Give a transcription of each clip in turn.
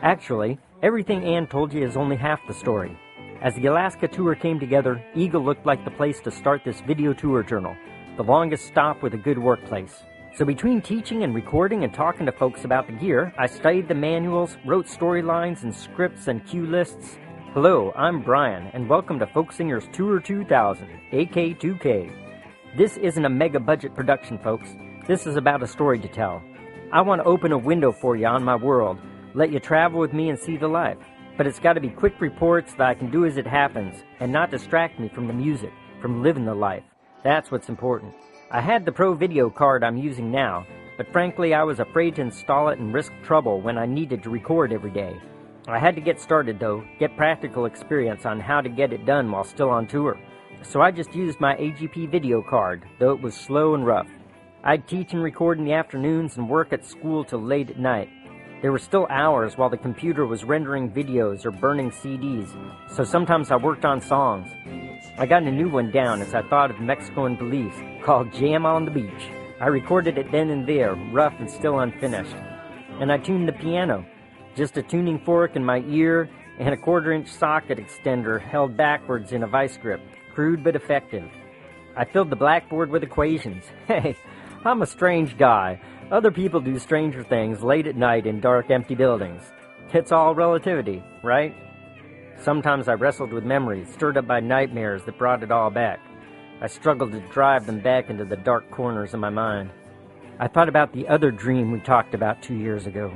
Actually, everything Ann told you is only half the story. As the Alaska tour came together, Eagle looked like the place to start this video tour journal, the longest stop with a good workplace. So between teaching and recording and talking to folks about the gear, I studied the manuals, wrote storylines and scripts and cue lists. Hello, I'm Brian, and welcome to Folksinger's Tour 2000, AK2K. This isn't a mega budget production, folks. This is about a story to tell. I want to open a window for you on my world, let you travel with me and see the life. But it's got to be quick reports that I can do as it happens, and not distract me from the music, from living the life. That's what's important. I had the Pro video card I'm using now, but frankly I was afraid to install it and risk trouble when I needed to record every day. I had to get started though, get practical experience on how to get it done while still on tour. So I just used my AGP video card, though it was slow and rough. I'd teach and record in the afternoons and work at school till late at night. There were still hours while the computer was rendering videos or burning CDs, so sometimes I worked on songs. I got a new one down as I thought of Mexico and Belize, called Jam on the Beach. I recorded it then and there, rough and still unfinished. And I tuned the piano, just a tuning fork in my ear and a 1/4-inch socket extender held backwards in a vice grip, crude but effective. I filled the blackboard with equations. Hey, I'm a strange guy. Other people do stranger things late at night in dark, empty buildings. It's all relativity, right? Sometimes I wrestled with memories, stirred up by nightmares that brought it all back. I struggled to drive them back into the dark corners of my mind. I thought about the other dream we talked about 2 years ago.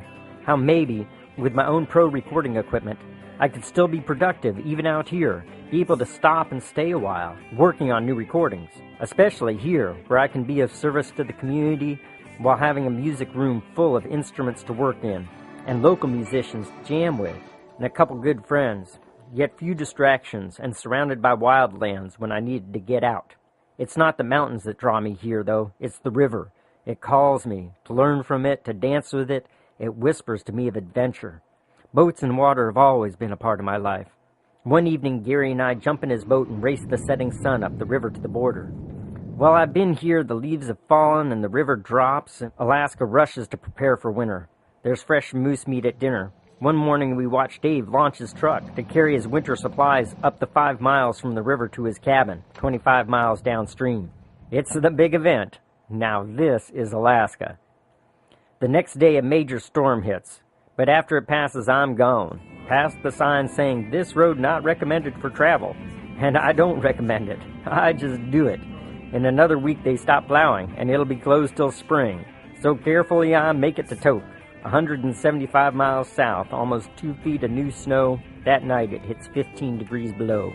How maybe, with my own pro recording equipment, I could still be productive even out here, be able to stop and stay a while, working on new recordings. Especially here, where I can be of service to the community while having a music room full of instruments to work in, and local musicians to jam with, and a couple good friends, yet few distractions, and surrounded by wildlands when I needed to get out. It's not the mountains that draw me here, though. It's the river. It calls me, to learn from it, to dance with it. It whispers to me of adventure. Boats and water have always been a part of my life. One evening, Gary and I jump in his boat and race the setting sun up the river to the border. While I've been here, the leaves have fallen and the river drops, and Alaska rushes to prepare for winter. There's fresh moose meat at dinner. One morning we watched Dave launch his truck to carry his winter supplies up the 5 miles from the river to his cabin, 25 miles downstream. It's the big event. Now this is Alaska. The next day a major storm hits, but after it passes I'm gone. Past the sign saying this road not recommended for travel. And I don't recommend it. I just do it. In another week they stop plowing, and it'll be closed till spring. So carefully I make it to Tok, 175 miles south, almost 2 feet of new snow. That night it hits 15 degrees below.